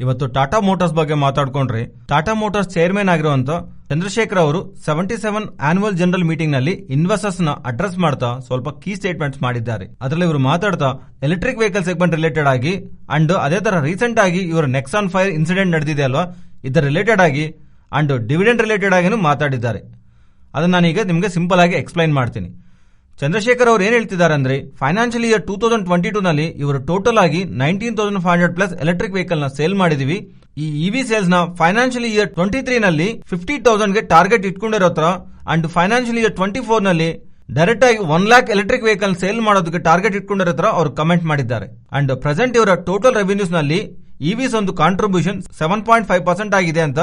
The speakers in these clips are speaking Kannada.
ಇವತ್ತು ಟಾಟಾ ಮೋಟಾರ್ಸ್ ಬಗ್ಗೆ ಮಾತಾಡ್ಕೊಂಡ್ರೆ ಟಾಟಾ ಮೋಟಾರ್ಸ್ ಚೇರ್ಮನ್ ಆಗಿರುವಂತ ಚಂದ್ರಶೇಖರ್ ಅವರು 77 ಆನ್ಯುವಲ್ ಜನರಲ್ ಮೀಟಿಂಗ್ ನಲ್ಲಿ ಇನ್ವೆಸ್ಟರ್ಸ್ ನ ಅಡ್ರೆಸ್ ಮಾಡ್ತಾ ಸ್ವಲ್ಪ ಕೀ ಸ್ಟೇಟ್ಮೆಂಟ್ಸ್ ಮಾಡಿದ್ದಾರೆ. ಅದರಲ್ಲಿ ಇವರು ಮಾತಾಡ್ತಾ ಎಲೆಕ್ಟ್ರಿಕ್ ವೆಹಿಕಲ್ ಸೆಗ್ಮೆಂಟ್ ರಿಲೇಟೆಡ್ ಆಗಿ ಅಂಡ್ ಅದೇ ತರ ರೀಸೆಂಟ್ ಆಗಿ ಇವರ ನೆಕ್ಸಾನ್ ಫೈರ್ ಇನ್ಸಿಡೆಂಟ್ ನಡೆದಿದೆ ಅಲ್ವಾ, ಇದರ ರಿಲೇಟೆಡ್ ಆಗಿ ಅಂಡ್ ಡಿವಿಡೆಂಡ್ ರಿಲೇಟೆಡ್ ಆಗಿನೂ ಮಾತಾಡಿದ್ದಾರೆ. ಅದನ್ನ ನಾನೀಗ ನಿಮಗೆ ಸಿಂಪಲ್ ಆಗಿ ಎಕ್ಸ್ಪ್ಲೈನ್ ಮಾಡ್ತೀನಿ. ಚಂದ್ರಶೇಖರ್ ಅವರು ಏನ್ ಹೇಳ್ತಿದ್ದಾರೆ ಅಂದ್ರೆ ಫೈನಾನ್ಷಿಯಲ್ ಇಯರ್ 2022 ನಲ್ಲಿ ಇವರು ಟೋಟಲ್ ಆಗಿ 19,500 ಪ್ಲಸ್ ಎಲೆಕ್ಟ್ರಿಕ್ ವೆಹಿಕಲ್ ನ ಸೇಲ್ ಮಾಡಿದೀವಿ. ಈ ಇವಿ ಸೇಲ್ಸ್ ನ ಫೈನಾನ್ಷಿಯಲ್ ಇಯರ್ 23 ನಲ್ಲಿ 50,000 ಗೆ ಟಾರ್ಗೆಟ್ ಇಟ್ಕೊಂಡಿರೋ ತರ ಅಂಡ್ ಫೈನಾನ್ಷಿಯಲ್ ಇಯರ್ 24 ನಲ್ಲಿ ಡೈರೆಕ್ಟ್ ಆಗಿ 1 ಲ್ಯಾಕ್ ಎಲೆಕ್ಟ್ರಿಕ್ ವೆಹಿಕಲ್ ಸೇಲ್ ಮಾಡೋದಕ್ಕೆ ಟಾರ್ಗೆಟ್ ಇಟ್ಕೊಂಡಿರೋ ತರ ಅವರು ಕಮೆಂಟ್ ಮಾಡಿದ್ದಾರೆ. ಅಂಡ್ ಪ್ರೆಸೆಂಟ್ ಇವರ ಟೋಟಲ್ ರೆವಿನ್ಯೂಸ್ ನಲ್ಲಿ ಇವಿಸ್ ಒಂದು ಕಾಂಟ್ರಿಬ್ಯೂಷನ್ 7.5% ಆಗಿದೆ ಅಂತ,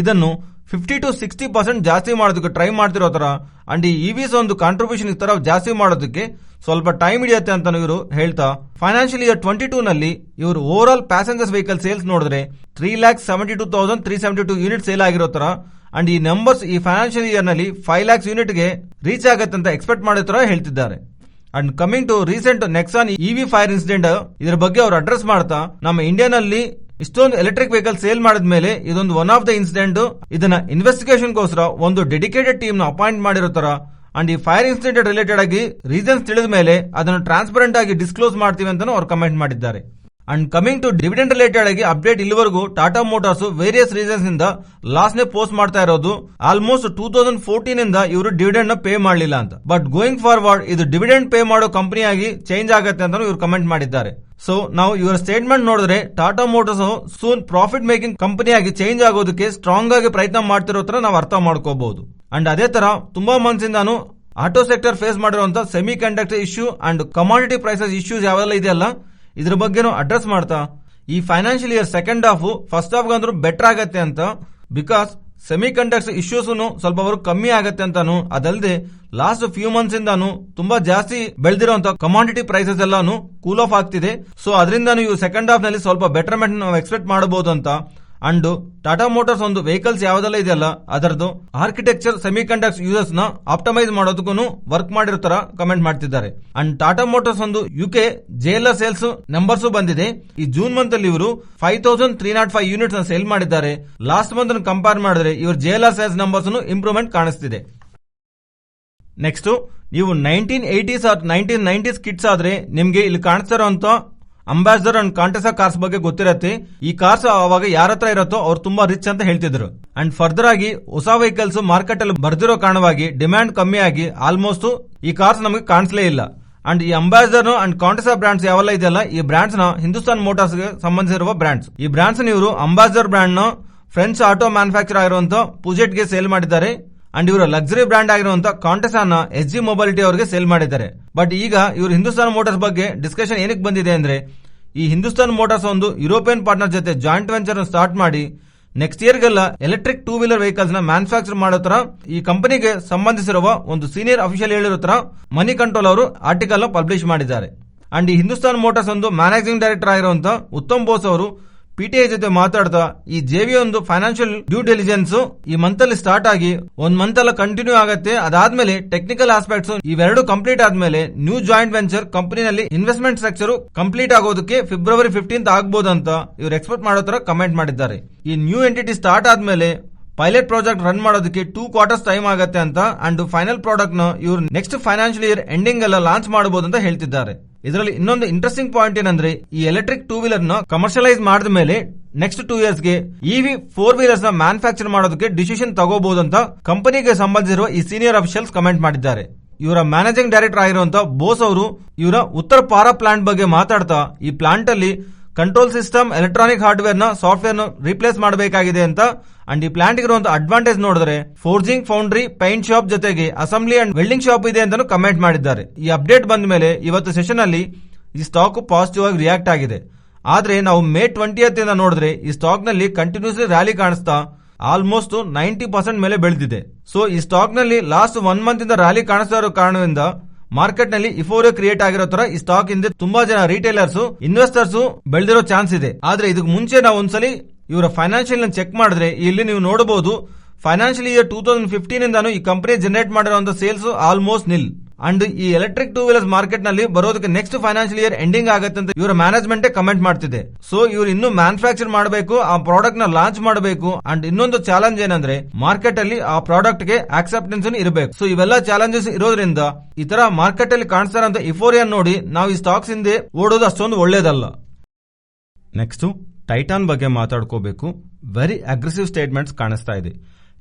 ಇದನ್ನು 50 to 60% ಜಾಸ್ತಿ ಮಾಡೋದಕ್ಕೆ ಟ್ರೈ ಮಾಡ್ತಿರೋ ತರ ಅಂಡ್ ಈ ಇವಿಸ್ ಒಂದು ಕಾಂಟ್ರಿಬ್ಯೂಷನ್ ಈ ತರ ಜಾಸ್ತಿ ಮಾಡೋದಕ್ಕೆ ಸ್ವಲ್ಪ ಟೈಮ್ ಹಿಡಿಯುತ್ತೆ ಅಂತ ಇವರು ಹೇಳ್ತಾ, ಫೈನಾನ್ಷಿಯಲ್ ಇಯರ್ 22 ನಲ್ಲಿ ಇವರು over all passengers vehicle sales ನೋಡಿದ್ರೆ 3,72,372 ಯೂನಿಟ್ ಸೇಲ್ ಆಗಿರೋ ತರ ಅಂಡ್ ಈ ನಂಬರ್ಸ್ ಈ ಫೈನಾನ್ಷಿಯಲ್ ಇಯರ್ ನಲ್ಲಿ 5 lakhs ಯೂನಿಟ್ ಗೆ ರೀಚ್ ಆಗತ್ತೆ ಅಂತ ಎಕ್ಸ್ಪೆಕ್ಟ್ ಮಾಡೋ ತರ ಹೇಳ್ತಿದ್ದಾರೆ. And coming to recent Nexon EV fire incident, ಇದರ ಬಗ್ಗೆ ಅವರು ಅಡ್ರೆಸ್ ಮಾಡ್ತಾ ನಮ್ಮ ಇಂಡಿಯಾ ನಲ್ಲಿ ಇಷ್ಟೊಂದು ಎಲೆಕ್ಟ್ರಿಕ್ ವೆಹಿಕಲ್ ಸೇಲ್ ಮಾಡಿದ್ಮೇಲೆ ಇದೊಂದು ಒನ್ ಆಫ್ ದ ಇನ್ಸಿಡೆಂಟ್, ಇದನ್ನ ಇನ್ವೆಸ್ಟಿಗೇಷನ್ ಗೋಸ್ಕರ ಒಂದು ಡೆಡಿಕೇಟೆಡ್ ಟೀಮ್ ನ ಅಪಾಯಿಂಟ್ ಮಾಡಿರೋ ತರ ಅಂಡ್ ಈ ಫೈರ್ ಇನ್ಸಿಡೆಂಟ್ ರಿಲೇಟೆಡ್ ಆಗಿ ರೀಸನ್ಸ್ ತಿಳಿದ ಮೇಲೆ ಅದನ್ನು ಟ್ರಾನ್ಸ್ಪರೆಂಟ್ ಆಗಿ ಡಿಸ್ಕ್ಲೋಸ್ ಮಾಡ್ತೀವಿ ಅಂತ ಅವರು ಕಮೆಂಟ್ ಮಾಡಿದ್ದಾರೆ. And coming to dividend related ಆಗಿ ಅಪ್ಡೇಟ್ ಇಲ್ಲಿವರೆಗೂ ಟಾಟಾ ಮೋಟಾರ್ಸ್ ವೇರಿಯಸ್ ರೀಸನ್ಸ್ ಇಂದ ಲಾಸ್ ನೇ ಪೋಸ್ಟ್ ಮಾಡ್ತಾ ಇರೋದು ಆಲ್ಮೋಸ್ಟ್ 2014 ಇಂದ ಇವರು ಡಿವಿಡೆಂಡ್ ನ ಪೇ ಮಾಡಲಿಲ್ಲ ಅಂತ. ಬಟ್ ಗೋಯಿಂಗ್ ಫಾರ್ವರ್ಡ್ ಇದು ಡಿವಿಡೆಂಡ್ ಪೇ ಮಾಡೋ ಕಂಪನಿ ಆಗಿ ಚೇಂಜ್ ಆಗುತ್ತೆ ಅಂತ ಇವರು ಕಮೆಂಟ್ ಮಾಡಿದ್ದಾರೆ. ಸೊ ನಾವು ಇವರ ಸ್ಟೇಟ್ಮೆಂಟ್ ನೋಡಿದ್ರೆ Tata motors soon profit making ಕಂಪನಿಯಾಗಿ ಚೇಂಜ್ ಆಗೋದಕ್ಕೆ ಸ್ಟ್ರಾಂಗ್ ಆಗಿ ಪ್ರಯತ್ನ ಮಾಡ್ತಿರೋ ತರ ನಾವು ಅರ್ಥ ಮಾಡ್ಕೋಬಹುದು. ಅಂಡ್ ಅದೇ ತರ ತುಂಬಾ ಮಂತ್ಸಿಂದಾನು ಆಟೋ ಸೆಕ್ಟರ್ ಫೇಸ್ ಮಾಡಿರುವಂತ semiconductor issue and commodity prices issues ಯಾವೆಲ್ಲ ಇದೆಯಲ್ಲ, ಇದ್ರ ಬಗ್ಗೆನೂ ಅಡ್ರೆಸ್ ಮಾಡ್ತಾ ಈ financial year second half first half ಅಂದ್ರೂ ಬೆಟರ್ ಆಗತ್ತೆ ಅಂತ, ಬಿಕಾಸ್ ಸೆಮಿ ಕಂಡಕ್ಟರ್ ಇಶ್ಯೂಸ್ ಸ್ವಲ್ಪ ಅವರು ಕಮ್ಮಿ ಆಗತ್ತೆ ಅಂತಾನು, ಅದಲ್ಲದೆ ಲಾಸ್ಟ್ ಫ್ಯೂ ಮಂತ್ಸ್ ಇಂದಾನು ತುಂಬಾ ಜಾಸ್ತಿ ಬೆಳೆದಿರುವಂತ ಕಮಾಡಿಟಿ ಪ್ರೈಸಸ್ ಎಲ್ಲಾನು ಕೂಲ್ ಆಫ್ ಆಗ್ತಿದೆ. ಸೊ ಅದರಿಂದಾನು ಇವು ಸೆಕೆಂಡ್ ಹಾಫ್ ನಲ್ಲಿ ಸ್ವಲ್ಪ ಬೆಟರ್ಮೆಂಟ್ ನಾವು ಎಕ್ಸ್ಪೆಕ್ಟ್ ಮಾಡಬಹುದು ಅಂತ. ಅಂಡ್ ಟಾಟಾ ಮೋಟಾರ್ಸ್ ಒಂದು ವೆಹಿಕಲ್ಸ್ ಯಾವ್ದೆಲ್ಲ ಇದೆಯಲ್ಲ ಅದರದ್ದು ಆರ್ಕಿಟೆಕ್ಚರ್ ಸೆಮಿ ಕಂಡಕ್ಟರ್ ಯೂಸರ್ಸ್ ನ ಆಪ್ಟಮೈಸ್ ಮಾಡೋದಕ್ಕೂ ವರ್ಕ್ ಮಾಡಿರೋ ತರ ಕಮೆಂಟ್ ಮಾಡ್ತಿದ್ದಾರೆ. ಅಂಡ್ ಟಾಟಾ ಮೋಟಾರ್ಸ್ ಒಂದು UK JLR ಸೇಲ್ಸ್ ನಂಬರ್ಸ್ ಬಂದಿದೆ. ಈ ಜೂನ್ ಮಂತ್ ಅಲ್ಲಿ ಇವರು 5,305 ಯೂನಿಟ್ಸ್ ಸೇಲ್ ಮಾಡಿದ್ದಾರೆ. ಲಾಸ್ಟ್ ಮಂತ್ ಕಂಪೇರ್ ಮಾಡಿದ್ರೆ ಇವರು JLR ಸೇಲ್ಸ್ ನಂಬರ್ಸ್ ಇಂಪ್ರೂವ್ಮೆಂಟ್ ಕಾಣಿಸ್ತಿದೆ. ನೆಕ್ಸ್ಟ್ ನೀವು 1980s ಆರ್ 1990s ಕಿಡ್ಸ್ ಆದ್ರೆ ನಿಮ್ಗೆ ಇಲ್ಲಿ ಕಾಣಿಸ್ತಾ ಇರುವಂತ ಅಂಬಾಸಿಡರ್ ಅಂಡ್ ಕಾಂಟೆಸಾ ಕಾರ್ಸ್ ಬಗ್ಗೆ ಗೊತ್ತಿರತ್ತೆ. ಈ ಕಾರ್ಸ್ ಅವಾಗ ಯಾರ ಹತ್ರ ಇರತ್ತೋ ಅವ್ರು ತುಂಬಾ ರಿಚ್ ಅಂತ ಹೇಳ್ತಿದ್ರು. ಅಂಡ್ ಫರ್ದರ್ ಆಗಿ ಹೊಸ ವೆಹಿಕಲ್ಸ್ ಮಾರ್ಕೆಟ್ ಅಲ್ಲಿ ಬರ್ದಿರೋ ಕಾರಣವಾಗಿ ಡಿಮ್ಯಾಂಡ್ ಕಮ್ಮಿ ಆಗಿ ಆಲ್ಮೋಸ್ಟ್ ಈ ಕಾರ್ಸ್ ನಮಗೆ ಕಾಣಿಸಲೇ ಇಲ್ಲ. ಅಂಡ್ ಈ ಅಂಬಾಸಿಡರ್ ಅಂಡ್ ಕಾಂಟೆಸಾ ಬ್ರಾಂಡ್ಸ್ ಯಾವೆಲ್ಲ ಇದೆಯಲ್ಲ, ಈ ಬ್ರಾಂಡ್ಸ್ ನ ಹಿಂದೂಸ್ತಾನ್ ಮೋಟಾರ್ಸ್ ಗೆ ಸಂಬಂಧಿಸಿರುವ ಬ್ರಾಂಡ್ಸ್. ಈ ಬ್ರಾಂಡ್ಸ್ ಇವರು ಅಂಬಾಸಿಡರ್ ಬ್ರಾಂಡ್ ನ ಫ್ರೆಂಚ್ ಆಟೋ ಮ್ಯಾನುಫ್ಯಾಕ್ಚರ್ ಆಗಿರುವಂತ ಪೂಜೆಟ್ ಗೆ ಸೇಲ್ ಮಾಡಿದ್ದಾರೆ. ಅಂಡ್ ಇವರ ಲಕ್ಸರಿ ಬ್ರಾಂಡ್ ಆಗಿರುವಂತ ಕಾಂಟೆಸಾನ SG ಮೊಬಿಲಿಟಿ ಅವರಿಗೆ ಸೇಲ್ ಮಾಡಿದ್ದಾರೆ. ಬಟ್ ಈಗ ಇವರು ಹಿಂದೂಸ್ತಾನ್ ಮೋಟಾರ್ಸ್ ಬಗ್ಗೆ ಡಿಸ್ಕಷನ್ ಏನಕ್ಕೆ ಬಂದಿದೆ ಅಂದ್ರೆ, ಈ ಹಿಂದೂಸ್ತಾನ್ ಮೋಟಾರ್ಸ್ ಒಂದು ಯುರೋಪಿಯನ್ ಪಾರ್ಟ್ನರ್ ಜೊತೆ ಜಾಯಿಂಟ್ ವೆಂಚರ್ ಸ್ಟಾರ್ಟ್ ಮಾಡಿ ನೆಕ್ಸ್ಟ್ ಇಯರ್ ಗೆಲ್ಲ ಎಲೆಕ್ಟ್ರಿಕ್ 2 ವೀಲರ್ ವೆಹಿಕಲ್ಸ್ ನ ಮ್ಯಾನುಫ್ಯಾಕ್ಚರ್ ಮಾಡೋ ತರ ಈ ಕಂಪನಿಗೆ ಸಂಬಂಧಿಸಿರುವ ಒಂದು ಸೀನಿಯರ್ ಅಫಿಷಿಯಲ್ ಹೇಳಿರೋ ತರ ಮನಿ ಕಂಟ್ರೋಲ್ ಅವರು ಆರ್ಟಿಕಲ್ ಪಬ್ಲಿಷ್ ಮಾಡಿದ್ದಾರೆ. ಅಂಡ್ ಈ ಹಿಂದೂಸ್ತಾನ್ ಮೋಟಾರ್ಸ್ ಒಂದು ಮ್ಯಾನೇಜಿಂಗ್ ಡೈರೆಕ್ಟರ್ ಆಗಿರುವಂತ ಉತ್ತಮ್ ಬೋಸ್ ಅವರು PTA ಜೊತೆ ಮಾತಾಡ್ತಾ ಈ JV ಒಂದು ಫೈನಾನ್ಷಿಯಲ್ ಡ್ಯೂ ಡಿಲಿಜೆನ್ಸ್ ಈ ಮಂತ್ ಅಲ್ಲಿ ಸ್ಟಾರ್ಟ್ ಆಗಿ 1 ಮಂತ್ ಎಲ್ಲ ಕಂಟಿನ್ಯೂ ಆಗುತ್ತೆ. ಅದಾದ್ಮೇಲೆ ಟೆಕ್ನಿಕಲ್ ಆಸ್ಪೆಕ್ಟ್ಸ್ ಇವೆರಡು ಕಂಪ್ಲೀಟ್ ಆದ್ಮೇಲೆ ನ್ಯೂ ಜಾಯಿಂಟ್ ವೆಂಚರ್ ಕಂಪನಿನಲ್ಲಿ ಇನ್ವೆಸ್ಟ್ಮೆಂಟ್ ಸ್ಟ್ರಕ್ಚರ್ ಕಂಪ್ಲೀಟ್ ಆಗೋದಕ್ಕೆ February 15th ಆಗ್ಬಹುದು ಅಂತ ಇವರು ಎಕ್ಸ್ಪೆಕ್ಟ್ ಮಾಡೋ ತರ ಕಮೆಂಟ್ ಮಾಡಿದ್ದಾರೆ. ಈ ನ್ಯೂ ಎಂಟಿಟಿ ಸ್ಟಾರ್ಟ್ ಆದ್ಮೇಲೆ ಪೈಲಟ್ ಪ್ರಾಜೆಕ್ಟ್ ರನ್ ಮಾಡೋದಕ್ಕೆ 2 quarters ಟೈಮ್ ಆಗುತ್ತೆ ಅಂತ ಅಂಡ್ ಫೈನಲ್ ಪ್ರಾಡಕ್ಟ್ ನ ಇವರು ನೆಕ್ಸ್ಟ್ ಫೈನಾನ್ಷಿಯಲ್ ಇಯರ್ ಎಂಡಿಂಗ್ ಎಲ್ಲ ಲಾಂಚ್ ಮಾಡಬಹುದು ಅಂತ ಹೇಳ್ತಿದ್ದಾರೆ. ಇದರಲ್ಲಿ ಇನ್ನೊಂದು ಇಂಟ್ರೆಸ್ಟಿಂಗ್ ಪಾಯಿಂಟ್ ಏನಂದ್ರೆ, ಈ ಎಲೆಕ್ಟ್ರಿಕ್ 2 ವೀಲರ್ ನ ಕಮರ್ಷಿಯಲೈಸ್ ಮಾಡಿದ ಮೇಲೆ ನೆಕ್ಸ್ಟ್ 2 years ಗೆ EV 4 ವೀಲರ್ಸ್ ನ ಮ್ಯಾನುಫ್ಯಾಕ್ಚರ್ ಮಾಡೋದಕ್ಕೆ ಡಿಸಿಷನ್ ತಗೋಬಹುದು ಅಂತ ಕಂಪನಿಗೆ ಸಂಬಂಧಿಸಿರುವ ಈ ಸೀನಿಯರ್ ಅಫಿಷಿಯಲ್ಸ್ ಕಮೆಂಟ್ ಮಾಡಿದ್ದಾರೆ. ಇವರ ಮ್ಯಾನೇಜಿಂಗ್ ಡೈರೆಕ್ಟರ್ ಆಗಿರುವಂತ ಬೋಸ್ ಅವರು ಇವರ ಉತ್ತರ ಪಾರಾ ಪ್ಲಾಂಟ್ ಬಗ್ಗೆ ಮಾತಾಡ್ತಾ ಈ ಪ್ಲಾಂಟ್ ಅಲ್ಲಿ ಕಂಟ್ರೋಲ್ ಸಿಸ್ಟಮ್ ಎಲೆಕ್ಟ್ರಾನಿಕ್ ಹಾರ್ಡ್ವೇರ್ ನ ಸಾಫ್ಟ್ವೇರ್ ನ ರೀಪ್ಲೇಸ್ ಮಾಡಬೇಕಾಗಿದೆ ಅಂತ ಅಂಡ್ ಈ ಪ್ಲಾಂಟ್ ಇರುವಂತ ಅಡ್ವಾಂಟೇಜ್ ನೋಡಿದ್ರೆ ಫೋರ್ಜಿಂಗ್, ಫೌಂಡ್ರಿ, ಪೈಂಟ್ ಶಾಪ್ ಜೊತೆಗೆ ಅಸೆಂಬ್ಲಿ ಅಂಡ್ ವೆಲ್ಡಿಂಗ್ ಶಾಪ್ ಇದೆ ಅಂತ ಕಮೆಂಟ್ ಮಾಡಿದ್ದಾರೆ. ಈ ಅಪ್ಡೇಟ್ ಬಂದ ಮೇಲೆ ಇವತ್ತು ಸೆಷನ್ ಅಲ್ಲಿ ಈ ಸ್ಟಾಕ್ ಪಾಸಿಟಿವ್ ಆಗಿ ರಿಯಾಕ್ಟ್ ಆಗಿದೆ. ಆದ್ರೆ ನಾವು May 20th ಇಂದ ನೋಡಿದ್ರೆ ಈ ಸ್ಟಾಕ್ ನಲ್ಲಿ ಕಂಟಿನ್ಯೂಸ್ಲಿ ರ್ಯಾಲಿ ಕಾಣಿಸ್ತಾ ಆಲ್ಮೋಸ್ಟ್ 90% ಮೇಲೆ ಬೆಳೆದಿದೆ. ಸೊ ಈ ಸ್ಟಾಕ್ ನಲ್ಲಿ ಲಾಸ್ಟ್ 1 ಮಂತ್ ಇಂದ ರ್ಯಾಲಿ ಕಾಣಿಸ್ತಾ ಇರೋ ಕಾರಣದಿಂದ ಮಾರ್ಕೆಟ್ ನಲ್ಲಿ ಇಫೋರಿಯಾ ಕ್ರಿಯೇಟ್ ಆಗಿರೋ ತರ ಈ ಸ್ಟಾಕ್ ಹಿಂದೆ ತುಂಬಾ ಜನ ರಿಟೇಲರ್ಸ್, ಇನ್ವೆಸ್ಟರ್ಸ್ ಬೆಳೆದಿರೋ ಚಾನ್ಸ್ ಇದೆ. ಆದ್ರೆ ಇದಕ್ಕೆ ಮುಂಚೆ ನಾವು ಒಂದ್ಸಲಿ ಇವರ ಫೈನಾನ್ಷಿಯಲ್ ಚೆಕ್ ಮಾಡಿದ್ರೆ ಇಲ್ಲಿ ನೀವು ನೋಡಬಹುದು ಫೈನಾನ್ಷಿಯಲ್ ಇಯರ್ 2015 ಇಂದಾನು ಈ ಕಂಪನಿ ಜನರೇಟ್ ಮಾಡಿರುವಂತ ಸೇಲ್ಸ್ ಆಲ್ಮೋಸ್ಟ್ ನಿಲ್. ಅಂಡ್ ಈ ಎಲೆಕ್ಟ್ರಿಕ್ ಟೂ ವೀಲರ್ಸ್ ಮಾರ್ಕೆಟ್ ನಲ್ಲಿ ಬರೋದಕ್ಕೆ ನೆಕ್ಸ್ಟ್ ಫೈನಾನ್ಷಿಯಲ್ ಇಯರ್ ಎಂಡಿಂಗ್ ಆಗುತ್ತೆ ಅಂತ ಇವರ ಮ್ಯಾನೇಜ್ಮೆಂಟ್ ಕಮೆಂಟ್ ಮಾಡ್ತಿದೆ. ಸೊ ಇವ್ರು ಇನ್ನೂ ಮ್ಯಾನುಫ್ಯಾಕ್ಚರ್ ಮಾಡಬೇಕು, ಆ ಪ್ರಾಡಕ್ಟ್ ನ ಲಾಂಚ್ ಮಾಡಬೇಕು. ಅಂಡ್ ಇನ್ನೊಂದು ಚಾಲೆಂಜ್ ಏನಂದ್ರೆ ಮಾರ್ಕೆಟ್ ಅಲ್ಲಿ ಆ ಪ್ರಾಡಕ್ಟ್ ಗೆ ಆಕ್ಸೆಪ್ಟೆನ್ಸ್ ಇರಬೇಕು. ಸೊ ಇವೆಲ್ಲ ಚಾಲೆಂಜಸ್ ಇರೋದ್ರಿಂದ ಈ ತರ ಮಾರ್ಕೆಟ್ ಅಲ್ಲಿ ಕಾಣಿಸ್ತಾರಂತ ಇಫೋರಿಯಾ ನೋಡಿ ನಾವು ಈ ಸ್ಟಾಕ್ಸ್ ಹಿಂದೆ ಓಡೋದು ಅಷ್ಟೊಂದು ಒಳ್ಳೇದಲ್ಲ. ನೆಕ್ಸ್ಟ್ ಟೈಟಾನ್ ಬಗ್ಗೆ ಮಾತಾಡ್ಕೋಬೇಕು. ವೆರಿ ಅಗ್ರೆಸಿವ್ ಸ್ಟೇಟ್ಮೆಂಟ್ಸ್ ಕಾಣಿಸ್ತಾ ಇದೆ.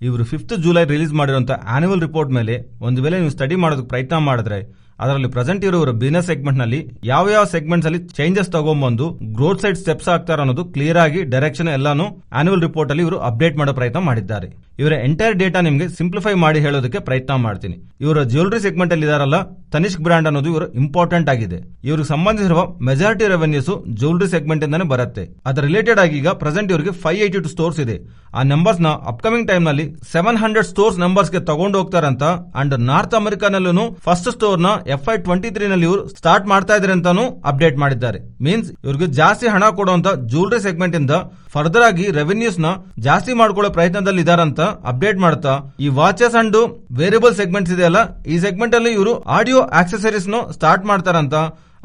ಇವರು 5th ಜುಲೈ ರಿಲೀಸ್ ಮಾಡಿರುವಂತ ಆನ್ಯುವಲ್ ರಿಪೋರ್ಟ್ ಮೇಲೆ ಒಂದು ವೇಳೆ ನೀವು ಸ್ಟಡಿ ಮಾಡೋದಕ್ಕೆ ಪ್ರಯತ್ನ ಮಾಡಿದ್ರೆ ಅದರಲ್ಲಿ ಪ್ರೆಸೆಂಟ್ ಇರುವ ಬಿಸಿನೆಸ್ ಸೆಗ್ಮೆಂಟ್ ನಲ್ಲಿ ಯಾವ ಸೆಗ್ಮೆಂಟ್ಸ್ ಅಲ್ಲಿ ಚೇಂಜಸ್ ತಗೊಂಡ್ಬಂದು ಗ್ರೋತ್ ಸೈಡ್ ಸ್ಟೆಪ್ಸ್ ಆಗ್ತಾರೆ ಅನ್ನೋದು ಕ್ಲಿಯರ್ ಆಗಿ ಡೈರೆಕ್ಷನ್ ಎಲ್ಲಾನು ಆನ್ಯುವಲ್ ರಿಪೋರ್ಟ್ ಅಲ್ಲಿ ಇವರು ಅಪ್ಡೇಟ್ ಮಾಡೋ ಪ್ರಯತ್ನ ಮಾಡಿದ್ದಾರೆ. ಇವರ ಎಂಟೈರ್ ಡೇಟಾ ನಿಮಗೆ ಸಿಂಪ್ಲಿಫೈ ಮಾಡಿ ಹೇಳೋದಕ್ಕೆ ಪ್ರಯತ್ನ ಮಾಡ್ತೀನಿ. ಇವರ ಜ್ಯುವೆಲರಿ ಸೆಗ್ಮೆಂಟ್ ಅಲ್ಲಿ ಇದಾರಲ್ಲ ತನಿಷ್ಕ್ ಬ್ರಾಂಡ್ ಅನ್ನೋದು ಇವರು ಇಂಪಾರ್ಟೆಂಟ್ ಆಗಿದೆ. ಇವ್ರಿಗೆ ಸಂಬಂಧಿಸಿರುವ ಮೆಜಾರಿಟಿ ರೆವೆನ್ಯೂಸ್ ಜ್ಯುವೆಲರಿ ಸೆಗ್ಮೆಂಟ್ ಇಂದಾನೆ ಬರುತ್ತೆ. ಅದರ ರಿಲೇಟೆಡ್ ಆಗಿ ಈಗ ಪ್ರೆಸೆಂಟ್ ಇವರಿಗೆ 582 ಸ್ಟೋರ್ಸ್ ಇದೆ. ಆ ನಂಬರ್ಸ್ ನ ಅಪ್ಕಮಿಂಗ್ ಟೈಮ್ ನಲ್ಲಿ 700 ಸ್ಟೋರ್ಸ್ ನಂಬರ್ಸ್ ಗೆ ತಗೊಂಡು ಹೋಗ್ತಾರಂತ. ಅಂಡ್ ನಾರ್ತ್ ಅಮೆರಿಕಾನಲ್ಲೂ ಫಸ್ಟ್ ಸ್ಟೋರ್ ನ FY23 ನಲ್ಲಿ ಇವರು ಸ್ಟಾರ್ಟ್ ಮಾಡ್ತಾ ಇದ್ದಾರೆ ಅಂತಾನು ಅಪ್ಡೇಟ್ ಮಾಡಿದ್ದಾರೆ. ಮೀನ್ಸ್ ಇವ್ರಿಗೆ ಜಾಸ್ತಿ ಹಣ ಕೊಡುವಂತ ಜ್ಯುವೆಲರಿ ಸೆಗ್ಮೆಂಟ್ ಇಂದ ಫರ್ದರ್ ಆಗಿ ರೆವೆನ್ಯೂಸ್ ನ ಜಾಸ್ತಿ ಮಾಡ್ಕೊಳ್ಳೋ ಪ್ರಯತ್ನದಲ್ಲಿ ಇದಾರಂತ ಅಪ್ಡೇಟ್ ಮಾಡ್ತಾ ಈ ವಾಚಸ್ ಅಂಡ್ ವೇರಿಯಬಲ್ ಸೆಗ್ಮೆಂಟ್ಸ್ ಇದೆಯಲ್ಲ ಈ ಸೆಗ್ಮೆಂಟ್ ಅಲ್ಲಿ ಇವರು ಆಡಿಯೋ ಆಕ್ಸೆಸರೀಸ್ ನು ಸ್ಟಾರ್ಟ್ ಮಾಡ್ತಾರಂತ.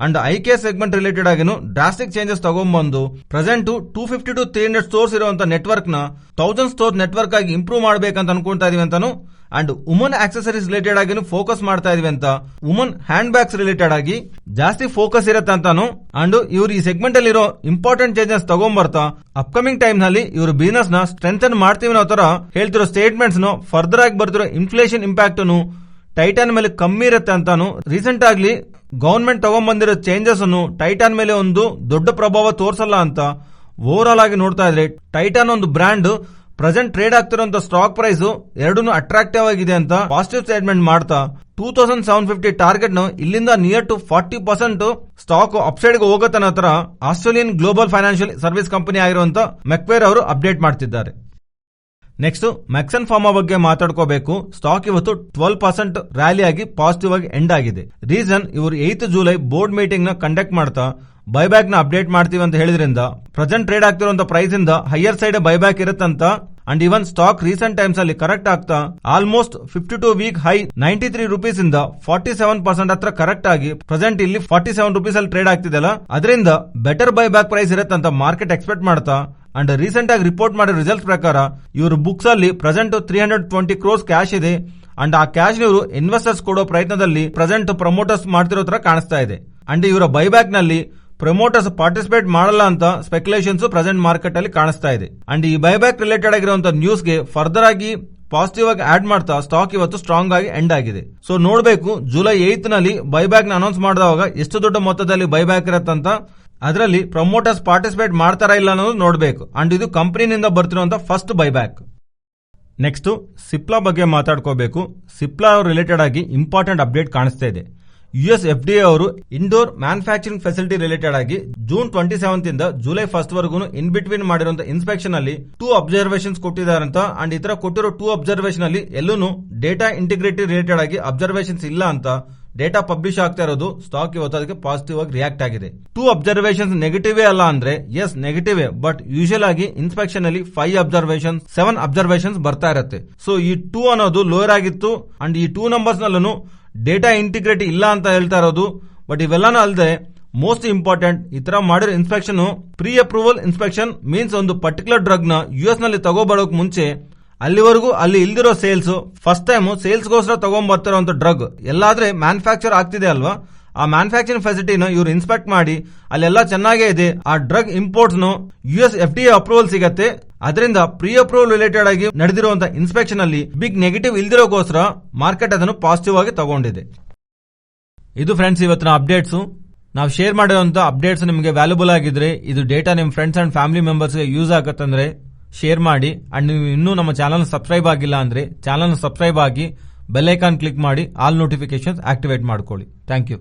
ಅಂಡ್ ಐಕೆ ಸೆಗ್ಮೆಂಟ್ ರಿಲೇಟೆಡ್ ಆಗಿನು ಡ್ರಾಸ್ಟಿಕ್ ಚೇಂಜಸ್ ತಗೊಂಡ್ಬಂದು ಪ್ರೆಸೆಂಟ್ 250 to 300 ಸ್ಟೋರ್ಸ್ ಇರುವಂತ ನೆಟ್ವರ್ಕ್ ನ 1000 ಸ್ಟೋರ್ ನೆಟ್ವರ್ಕ್ ಆಗಿ ಇಂಪ್ರೂವ್ ಮಾಡಬೇಕಂತ ಅನ್ಕೊಂತಾ ಇದೀವಿ ಅಂತಾನು. ಅಂಡ್ ವುಮನ್ ಆಕ್ಸೆಸರೀಸ್ ರಿಲೇಟೆಡ್ ಆಗಿನು ಫೋಕಸ್ ಮಾಡ್ತಾ ಇದೀವಿ ಅಂತ. ವುಮನ್ ಹ್ಯಾಂಡ್ ಬ್ಯಾಗ್ಸ್ ರಿಲೇಟೆಡ್ ಆಗಿ ಜಾಸ್ತಿ ಫೋಕಸ್ ಇರುತ್ತೆ ಅಂತಾನು. ಅಂಡ್ ಇವ್ರು ಈ ಸೆಗ್ಮೆಂಟ್ ಅಲ್ಲಿ ಇರೋ ಇಂಪಾರ್ಟೆಂಟ್ ಚೇಂಜಸ್ ತಗೊಂಡ್ಬರ್ತಾ ಅಪ್ಕಮಿಂಗ್ ಟೈಮ್ ನಲ್ಲಿ ಇವರು ಬಿಸಿನೆಸ್ ನ ಸ್ಟ್ರೆಂಥನ್ ಮಾಡ್ತೀವಿ ಅನ್ನೋ ತರ ಹೇಳ್ತಿರೋ ಸ್ಟೇಟ್ಮೆಂಟ್ಸ್ ನು ಫರ್ದರ್ ಆಗಿ ಬರ್ತಿರೋ ಇನ್ಫ್ಲೇಷನ್ ಇಂಪ್ಯಾಕ್ಟ್ ನು ಟೈಟಾನ್ ಮೇಲೆ ಕಮ್ಮಿ ಇರುತ್ತೆ ಅಂತಾನು. ರೀಸೆಂಟ್ ಆಗ್ಲಿ ಗವರ್ಮೆಂಟ್ ತಗೊಂಡ್ಬಂದಿರೋ ಚೇಂಜಸ್ ಅನ್ನು ಟೈಟಾನ್ ಮೇಲೆ ಒಂದು ದೊಡ್ಡ ಪ್ರಭಾವ ತೋರಿಸಲ್ಲ ಅಂತ. ಓವರ್ ಆಲ್ ಆಗಿ ನೋಡ್ತಾ ಇದ್ರೆ ಟೈಟಾನ್ ಒಂದು ಬ್ರ್ಯಾಂಡ್ ಪ್ರೆಸೆಂಟ್ ಟ್ರೇಡ್ ಆಗ್ತಿರೋಂತ ಸ್ಟಾಕ್ ಪ್ರೈಸ್ ಎರಡೂ ಅಟ್ರಾಕ್ಟಿವ್ ಆಗಿದೆ ಅಂತ ಪಾಸಿಟಿವ್ ಸ್ಟೇಟ್ಮೆಂಟ್ ಮಾಡ್ತಾ 2750 ಟಾರ್ಗೆಟ್ ನು ಇಲ್ಲಿಂದ ನಿಯರ್ ಟು 40% ಸ್ಟಾಕ್ ಅಪ್ಸೈಡ್ ಗೆ ಹೋಗುತ್ತೆ ಅನ್ನೋ ತರ Australian global financial service company ಆಗಿರುವಂತ ಮೆಕ್ವೇರ್ ಅವರು ಅಪ್ಡೇಟ್ ಮಾಡ್ತಿದ್ದಾರೆ. ನೆಕ್ಸ್ಟ್ ಮೆಕ್ಸನ್ ಫಾರ್ಮಾ ಬಗ್ಗೆ ಮಾತಾಡ್ಕೋಬೇಕು. ಸ್ಟಾಕ್ ಇವತ್ತು 12% ರ್ಯಾಲಿ ಆಗಿ ಪಾಸಿಟಿವ್ ಆಗಿ ಎಂಡ್ ಆಗಿದೆ. ರೀಸನ್ ಇವರು 8th ಜುಲೈ ಬೋರ್ಡ್ ಮೀಟಿಂಗ್ ನ ಕಂಡಕ್ಟ್ ಮಾಡ್ತಾ ಬೈಬ್ಯಾಕ್ ನ ಅಪ್ಡೇಟ್ ಮಾಡ್ತೀವಿ ಅಂತ ಹೇಳಿದ್ರಿಂದ ಪ್ರೆಸೆಂಟ್ ಟ್ರೇಡ್ ಆಗ್ತಿರುವಂತ ಪ್ರೈಸ್ ಇಂದ ಹೈಯರ್ ಸೈಡ್ ಬೈಬ್ಯಾಕ್ ಇರುತ್ತಂತ. And even stock recent times ಅಲ್ಲಿ ಕರೆಕ್ಟ್ ಆಗ್ತಾ ಆಲ್ಮೋಸ್ಟ್ 52 ವೀಕ್ ಹೈ 93 ರೂಪೀಸ್ ಇಂದ 47% ಹತ್ರ ಕರೆಕ್ಟ್ ಆಗಿ ಪ್ರೆಸೆಂಟ್ ಇಲ್ಲಿ 47 ರೂಪೀಸ್ ಅಲ್ಲಿ ಟ್ರೇಡ್ ಆಗ್ತಿದೆಲ್ಲ ಅದರಿಂದ ಬೆಟರ್ ಬೈಬ್ಯಾಕ್ ಪ್ರೈಸ್ ಇರುತ್ತಂತ ಮಾರ್ಕೆಟ್ ಎಕ್ಸ್ಪೆಕ್ಟ್ ಮಾಡ್ತಾ. ಅಂಡ್ ರೀಸೆಂಟ್ ಆಗಿ ರಿಪೋರ್ಟ್ ಮಾಡಿರೋ ರಿಸಲ್ಟ್ಸ್ ಪ್ರಕಾರ ಇವರು ಬುಕ್ಸ್ ಅಲ್ಲಿ ಪ್ರೆಸೆಂಟ್ 320 crores ಕ್ಯಾಶ್ ಇದೆ. ಅಂಡ್ ಆ ಕ್ಯಾಶ್ ಇವರು ಇನ್ವೆಸ್ಟರ್ಸ್ ಕೊಡೋ ಪ್ರಯತ್ನದಲ್ಲಿ ಪ್ರೆಸೆಂಟ್ ಪ್ರಮೋಟರ್ಸ್ ಮಾಡ್ತಿರೋ ತರ ಕಾಣಿಸ್ತಾ ಇದೆ. ಅಂಡ್ ಇವರ ಬೈಬ್ಯಾಕ್ ನಲ್ಲಿ ಪ್ರಮೋಟರ್ಸ್ ಪಾರ್ಟಿಸಿಪೇಟ್ ಮಾಡಲ್ಲ ಅಂತ ಸ್ಪೆಕ್ಯುಲೇಷನ್ಸ್ ಪ್ರೆಸೆಂಟ್ ಮಾರ್ಕೆಟ್ ಅಲ್ಲಿ ಕಾಣಿಸ್ತಾ ಇದೆ. ಅಂಡ್ ಈ ಬೈಬ್ಯಾಕ್ ರಿಲೇಟೆಡ್ ಆಗಿರುವಂತಹ ನ್ಯೂಸ್ ಗೆ ಫರ್ದರ್ ಆಗಿ ಪಾಸಿಟಿವ್ ಆಗಿ ಆಡ್ ಮಾಡ್ತಾ ಸ್ಟಾಕ್ ಇವತ್ತು ಸ್ಟ್ರಾಂಗ್ ಆಗಿ ಎಂಡ್ ಆಗಿದೆ. ಸೊ ನೋಡಬೇಕು ಜುಲೈ 8th ನಲ್ಲಿ ಬೈಬ್ಯಾಕ್ ನ ಅನೌನ್ಸ್ ಮಾಡಿದಾಗ ಎಷ್ಟು ದೊಡ್ಡ ಮೊತ್ತದಲ್ಲಿ ಬೈಬ್ಯಾಕ್ ಇರತ್ತಂತ. ಅದರಲ್ಲಿ ಪ್ರಮೋಟರ್ಸ್ ಪಾರ್ಟಿಸಿಪೇಟ್ ಮಾಡ್ತಾರಾ ಇಲ್ಲ ಅನ್ನೋದು ನೋಡಬೇಕು. ಅಂಡ್ ಇದು ಕಂಪನಿನಿಂದ ಬರ್ತಿರುವಂತ ಫಸ್ಟ್ ಬೈಬ್ಯಾಕ್. ನೆಕ್ಸ್ಟ್ ಸಿಪ್ಲಾ ಬಗ್ಗೆ ಮಾತಾಡ್ಕೋಬೇಕು. ಸಿಪ್ಲಾ ರಿಲೇಟೆಡ್ ಆಗಿ ಇಂಪಾರ್ಟೆಂಟ್ ಅಪ್ಡೇಟ್ ಕಾಣಿಸ್ತಾ ಇದೆ. US FDA ಅವರು ಇಂಡೋರ್ ಮ್ಯಾನುಫ್ಯಾಕ್ಚರಿಂಗ್ ಫೆಸಿಲಿಟಿ ರಿಲೇಟೆಡ್ ಆಗಿ ಜೂನ್ 27th ಇಂದ ಜುಲೈ 1st ವರೆಗೂ ಇನ್ ಬಿಟ್ವೀನ್ ಮಾಡಿರುವಂತ ಇನ್ಸ್ಪೆಕ್ಷನ್ ಅಲ್ಲಿ 2 ಅಬ್ಸರ್ವೇಷನ್ಸ್ ಕೊಟ್ಟಿದ್ದಾರಂತ. ಅಂಡ್ ಈ ತರ ಕೊಟ್ಟಿರೋ 2 ಅಬ್ಸರ್ವೇಷನ್ ಅಲ್ಲಿ ಎಲ್ಲೂ ಡೇಟಾ ಇಂಟಿಗ್ರಿಟಿ ರಿಲೇಟೆಡ್ ಆಗಿ ಅಬ್ಸರ್ವೇಷನ್ಸ್ ಇಲ್ಲ ಅಂತ ಡೇಟಾ ಪಬ್ಲಿಷ್ ಆಗ್ತಾ ಇರೋದು ಸ್ಟಾಕ್ ಇವತ್ತು ಅದಕ್ಕೆ ಪಾಸಿಟಿವ್ ಆಗಿ ರಿಯಾಕ್ಟ್ ಆಗಿದೆ. 2 ಅಬ್ಸರ್ವೇಷನ್ಸ್ ನೆಗೆಟಿವ್ ಅಲ್ಲ ಅಂದ್ರೆ ಎಸ್ ನೆಗೆಟಿವ್, ಬಟ್ ಯೂಶುವಲ್ ಆಗಿ ಇನ್ಸ್ಪೆಕ್ಷನ್ ಅಲ್ಲಿ 5 ಅಬ್ಸರ್ವೇಷನ್ಸ್ 7 ಅಬ್ಸರ್ವೇಷನ್ಸ್ ಬರ್ತಾ ಇರುತ್ತೆ. ಸೊ ಈ 2 ಅನ್ನೋದು ಲೋಯರ್ ಆಗಿತ್ತು. ಅಂಡ್ ಈ 2 ನಂಬರ್ಸ್ ನಲ್ಲೂ ಡೇಟಾ ಇಂಟಿಗ್ರಿಟಿ ಇಲ್ಲ ಅಂತ ಹೇಳ್ತಾ ಇರೋದು. ಬಟ್ ಇವೆಲ್ಲಾನು ಅಲ್ಲದೆ ಮೋಸ್ಟ್ ಇಂಪಾರ್ಟೆಂಟ್ ಈ ತರ ಮಾಡಿರೋ inspection pre approval inspection means ಒಂದು ಪರ್ಟಿಕ್ಯುಲರ್ ಡ್ರಗ್ ನ US ನಲ್ಲಿ ತಗೋಬರೋಕ್ ಮುಂಚೆ ಅಲ್ಲಿವರೆಗೂ ಅಲ್ಲಿ ಇಲ್ದಿರೋ ಸೇಲ್ಸ್ ಫಸ್ಟ್ ಟೈಮ್ ಸೇಲ್ಸ್ಗೋಸ್ಕರ ತಗೊಂಡ್ಬರ್ತಿರೋ ಡ್ರಗ್ ಎಲ್ಲಾದ್ರೆ ಮ್ಯಾನುಫ್ಯಾಕ್ಚರ್ ಆಗ್ತಿದೆ ಅಲ್ವಾ, ಆ ಮ್ಯಾನುಫ್ಯಾಕ್ಚರಿಂಗ್ ಫೆಸಿಲಿಟಿನ ಇವ್ರು ಇನ್ಸ್ಪೆಕ್ಟ್ ಮಾಡಿ ಅಲ್ಲೆಲ್ಲ ಚೆನ್ನಾಗೇ ಇದೆ, ಆ ಡ್ರಗ್ ಇಂಪೋರ್ಟ್ಸ್ ನು US FDA ಅಪ್ರೂವಲ್ ಸಿಗತ್ತೆ. ಅದರಿಂದ ಪ್ರೀ ಅಪ್ರೂವಲ್ ರಿಲೇಟೆಡ್ ಆಗಿ ನಡೆದಿರುವಂತಹ ಇನ್ಸ್ಪೆಕ್ಷನ್ ಅಲ್ಲಿ ಬಿಗ್ ನೆಗೆಟಿವ್ ಇಲ್ದಿರೋಗೋಸ್ಕರ ಮಾರ್ಕೆಟ್ ಅದನ್ನು ಪಾಸಿಟಿವ್ ಆಗಿ ತಗೊಂಡಿದೆ. ಇದು ಫ್ರೆಂಡ್ಸ್ ಇವತ್ತಿನ ಅಪ್ಡೇಟ್ಸ್. ನಾವು ಶೇರ್ ಮಾಡಿರುವಂತ ಅಪ್ಡೇಟ್ಸ್ ನಿಮಗೆ ವ್ಯಾಲ್ಯೂಬಲ್ ಆಗಿದ್ರೆ ಇದು ಡೇಟಾ ನಿಮ್ ಫ್ರೆಂಡ್ಸ್ ಅಂಡ್ ಫ್ಯಾಮಿಲಿ ಮೆಂಬರ್ಸ್ ಗೆ ಯೂಸ್ ಆಗತ್ತಂದ್ರೆ ಶೇರ್ ಮಾಡಿ. ಅಂಡ್ ನೀವು ಇನ್ನೂ ನಮ್ಮ ಚಾನಲ್ ಸಬ್ಸ್ಕ್ರೈಬ್ ಆಗಿಲ್ಲ ಅಂದ್ರೆ ಚಾನಲ್ ಸಬ್ಸ್ಕ್ರೈಬ್ ಆಗಿ ಬೆಲ್ ಐಕಾನ್ ಕ್ಲಿಕ್ ಮಾಡಿ ಆಲ್ ನೋಟಿಫಿಕೇಶನ್ಸ್ ಆಕ್ಟಿವೇಟ್ ಮಾಡ್ಕೊಳ್ಳಿ. Thank you.